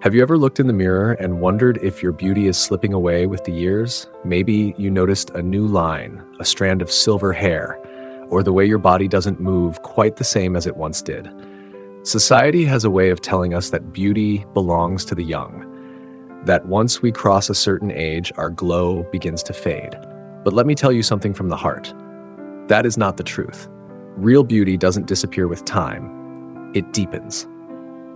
Have you ever looked in the mirror and wondered if your beauty is slipping away with the years? Maybe you noticed a new line, a strand of silver hair, or the way your body doesn't move quite the same as it once did. Society has a way of telling us that beauty belongs to the young, that once we cross a certain age, our glow begins to fade. But let me tell you something from the heart. That is not the truth. Real beauty doesn't disappear with time. It deepens.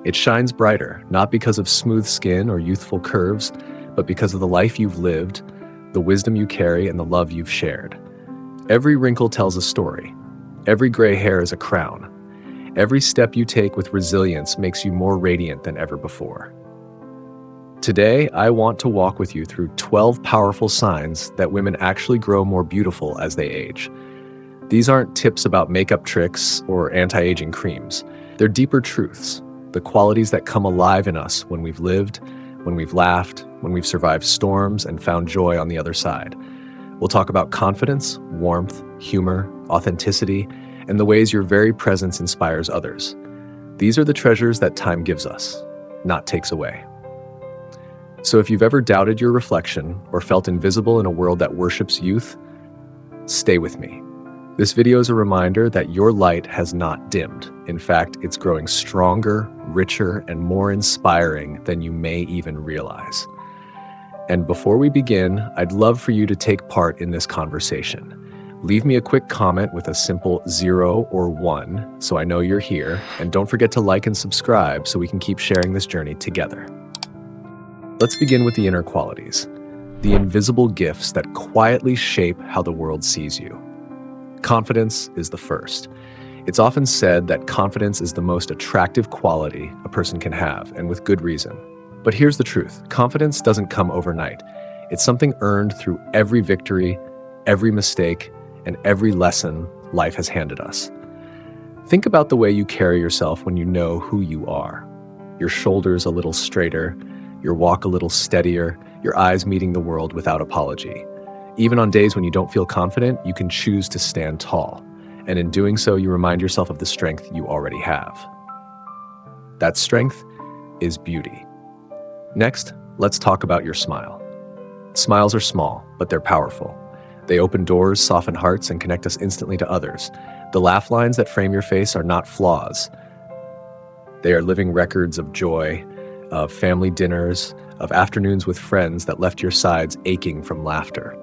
It shines brighter, not because of smooth skin or youthful curves, but because of the life you've lived, the wisdom you carry, and the love you've shared. Every wrinkle tells a story. Every gray hair is a crown. Every step you take with resilience makes you more radiant than ever before. Today, I want to walk with you through 12 powerful signs that women actually grow more beautiful as they age. These aren't tips about makeup tricks or anti-aging creams. They're deeper truths. The qualities that come alive in us when we've lived, when we've laughed, when we've survived storms and found joy on the other side. We'll talk about confidence, warmth, humor, authenticity, and the ways your very presence inspires others. These are the treasures that time gives us, not takes away. So if you've ever doubted your reflection or felt invisible in a world that worships youth, stay with me. This video is a reminder that your light has not dimmed. In fact, it's growing stronger, richer, and more inspiring than you may even realize. And before we begin, I'd love for you to take part in this conversation. Leave me a quick comment with a simple 0 or 1 so I know you're here, and don't forget to like and subscribe so we can keep sharing this journey together. Let's begin with the inner qualities, the invisible gifts that quietly shape how the world sees you. Confidence is the first. It's often said that confidence is the most attractive quality a person can have, and with good reason. But here's the truth. Confidence doesn't come overnight. It's something earned through every victory, every mistake, and every lesson life has handed us. Think about the way you carry yourself when you know who you are. Your shoulders a little straighter, your walk a little steadier, your eyes meeting the world without apology. Even on days when you don't feel confident, you can choose to stand tall. And in doing so, you remind yourself of the strength you already have. That strength is beauty. Next, let's talk about your smile. Smiles are small, but they're powerful. They open doors, soften hearts, and connect us instantly to others. The laugh lines that frame your face are not flaws. They are living records of joy, of family dinners, of afternoons with friends that left your sides aching from laughter.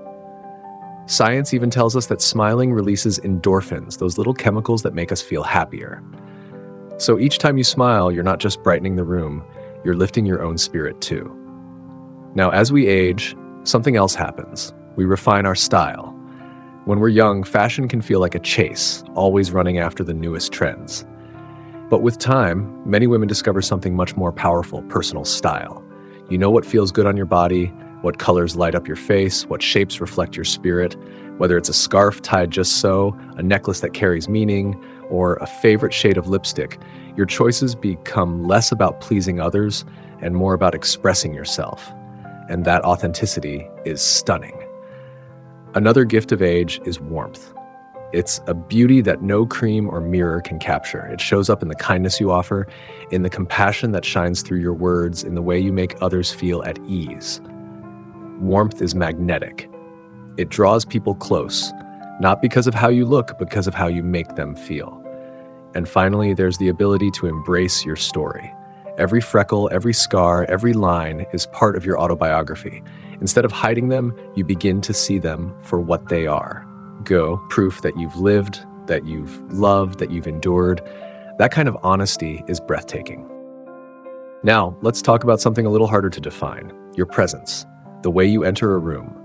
Science even tells us that smiling releases endorphins, those little chemicals that make us feel happier. So each time you smile, you're not just brightening the room, you're lifting your own spirit too. Now, as we age, something else happens. We refine our style. When we're young, fashion can feel like a chase, always running after the newest trends. But with time, many women discover something much more powerful: personal style. You know what feels good on your body, what colors light up your face, what shapes reflect your spirit, whether it's a scarf tied just so, a necklace that carries meaning, or a favorite shade of lipstick. Your choices become less about pleasing others and more about expressing yourself. And that authenticity is stunning. Another gift of age is warmth. It's a beauty that no cream or mirror can capture. It shows up in the kindness you offer, in the compassion that shines through your words, in the way you make others feel at ease. Warmth is magnetic. It draws people close, not because of how you look, but because of how you make them feel. And finally, there's the ability to embrace your story. Every freckle, every scar, every line is part of your autobiography. Instead of hiding them, you begin to see them for what they are. Proof that you've lived, that you've loved, that you've endured. That kind of honesty is breathtaking. Now, let's talk about something a little harder to define: your presence. The way you enter a room,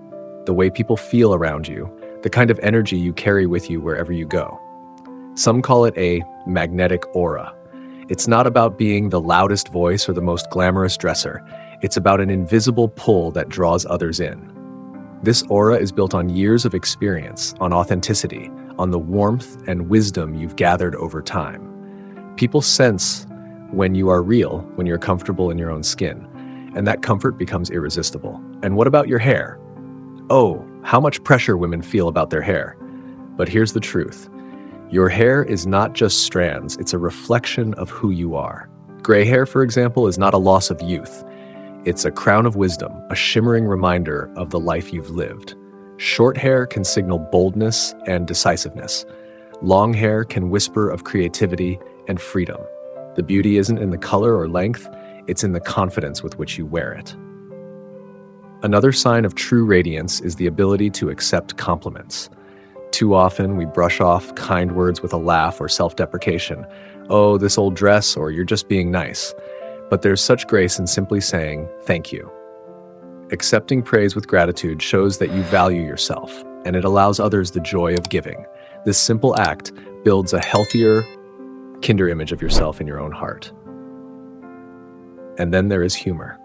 the way people feel around you, the kind of energy you carry with you wherever you go. Some call it a magnetic aura. It's not about being the loudest voice or the most glamorous dresser. It's about an invisible pull that draws others in. This aura is built on years of experience, on authenticity, on the warmth and wisdom you've gathered over time. People sense when you are real, when you're comfortable in your own skin, and that comfort becomes irresistible. And what about your hair? Oh, how much pressure women feel about their hair. But here's the truth. Your hair is not just strands, it's a reflection of who you are. Gray hair, for example, is not a loss of youth. It's a crown of wisdom, a shimmering reminder of the life you've lived. Short hair can signal boldness and decisiveness. Long hair can whisper of creativity and freedom. The beauty isn't in the color or length, it's in the confidence with which you wear it. Another sign of true radiance is the ability to accept compliments. Too often, we brush off kind words with a laugh or self-deprecation. "Oh, this old dress," or "you're just being nice." But there's such grace in simply saying, "Thank you." Accepting praise with gratitude shows that you value yourself, and it allows others the joy of giving. This simple act builds a healthier, kinder image of yourself in your own heart. And then there is humor.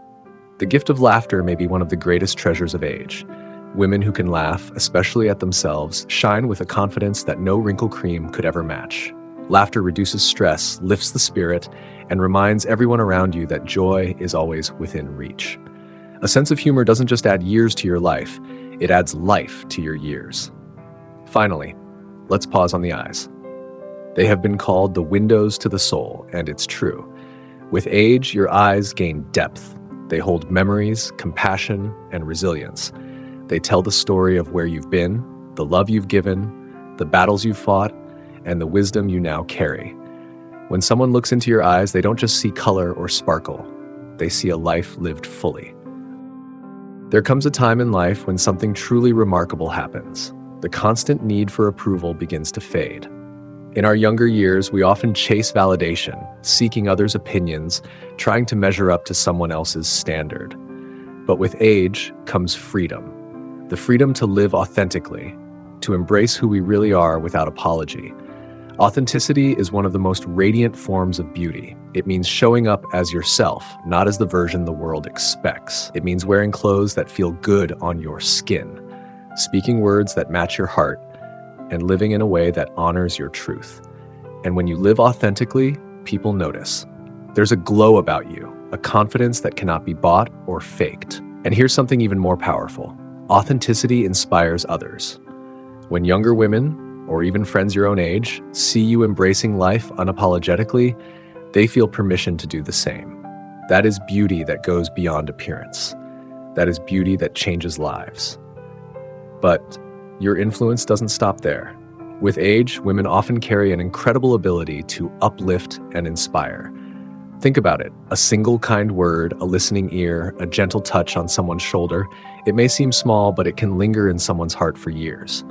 The gift of laughter may be one of the greatest treasures of age. Women who can laugh, especially at themselves, shine with a confidence that no wrinkle cream could ever match. Laughter reduces stress, lifts the spirit, and reminds everyone around you that joy is always within reach. A sense of humor doesn't just add years to your life, it adds life to your years. Finally, let's pause on the eyes. They have been called the windows to the soul, and it's true. With age, your eyes gain depth. They hold memories, compassion, and resilience. They tell the story of where you've been, the love you've given, the battles you've fought, and the wisdom you now carry. When someone looks into your eyes, they don't just see color or sparkle. They see a life lived fully. There comes a time in life when something truly remarkable happens. The constant need for approval begins to fade. In our younger years, we often chase validation, seeking others' opinions, trying to measure up to someone else's standard. But with age comes freedom. The freedom to live authentically, to embrace who we really are without apology. Authenticity is one of the most radiant forms of beauty. It means showing up as yourself, not as the version the world expects. It means wearing clothes that feel good on your skin, speaking words that match your heart, and living in a way that honors your truth. And when you live authentically, people notice. There's a glow about you, a confidence that cannot be bought or faked. And here's something even more powerful. Authenticity inspires others. When younger women, or even friends your own age, see you embracing life unapologetically, they feel permission to do the same. That is beauty that goes beyond appearance. That is beauty that changes lives. But your influence doesn't stop there. With age, women often carry an incredible ability to uplift and inspire. Think about it. A single kind word, a listening ear, a gentle touch on someone's shoulder. It may seem small, but it can linger in someone's heart for years.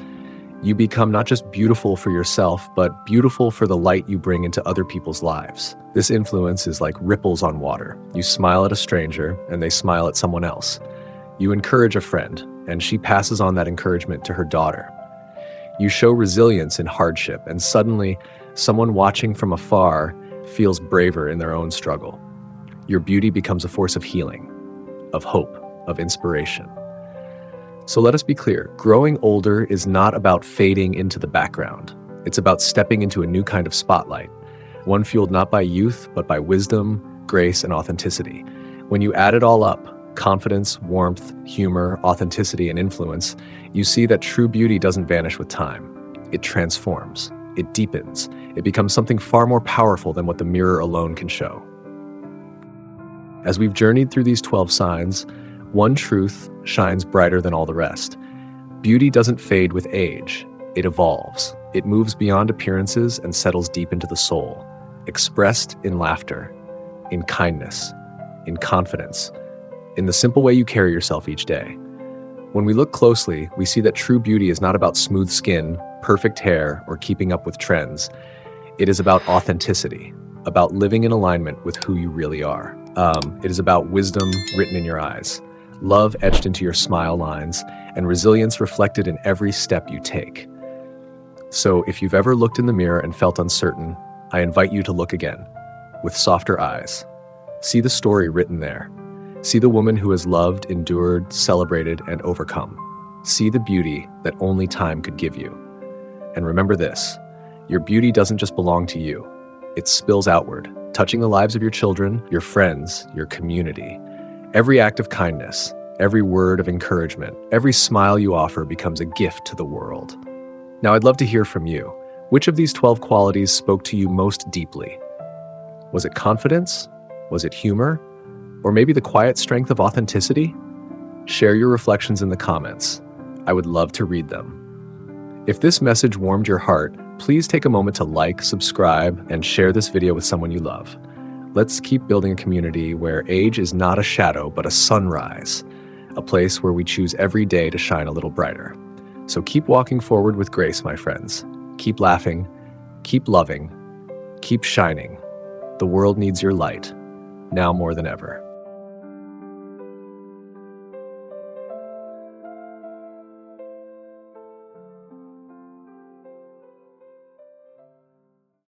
You become not just beautiful for yourself, but beautiful for the light you bring into other people's lives. This influence is like ripples on water. You smile at a stranger, and they smile at someone else. You encourage a friend, and she passes on that encouragement to her daughter. You show resilience in hardship, and suddenly, someone watching from afar feels braver in their own struggle. Your beauty becomes a force of healing, of hope, of inspiration. So let us be clear, growing older is not about fading into the background. It's about stepping into a new kind of spotlight, one fueled not by youth, but by wisdom, grace, and authenticity. When you add it all up, confidence, warmth, humor, authenticity, and influence, you see that true beauty doesn't vanish with time. It transforms, it deepens, it becomes something far more powerful than what the mirror alone can show. As we've journeyed through these 12 signs, one truth shines brighter than all the rest. Beauty doesn't fade with age, it evolves. It moves beyond appearances and settles deep into the soul, expressed in laughter, in kindness, in confidence, in the simple way you carry yourself each day. When we look closely, we see that true beauty is not about smooth skin, perfect hair, or keeping up with trends. It is about authenticity, about living in alignment with who you really are. It is about wisdom written in your eyes, love etched into your smile lines, and resilience reflected in every step you take. So if you've ever looked in the mirror and felt uncertain, I invite you to look again, with softer eyes. See the story written there. See the woman who has loved, endured, celebrated, and overcome. See the beauty that only time could give you. And remember this, your beauty doesn't just belong to you. It spills outward, touching the lives of your children, your friends, your community. Every act of kindness, every word of encouragement, every smile you offer becomes a gift to the world. Now I'd love to hear from you. Which of these 12 qualities spoke to you most deeply? Was it confidence? Was it humor? Or maybe the quiet strength of authenticity? Share your reflections in the comments. I would love to read them. If this message warmed your heart, please take a moment to like, subscribe, and share this video with someone you love. Let's keep building a community where age is not a shadow, but a sunrise, a place where we choose every day to shine a little brighter. So keep walking forward with grace, my friends. Keep laughing, keep loving, keep shining. The world needs your light, now more than ever.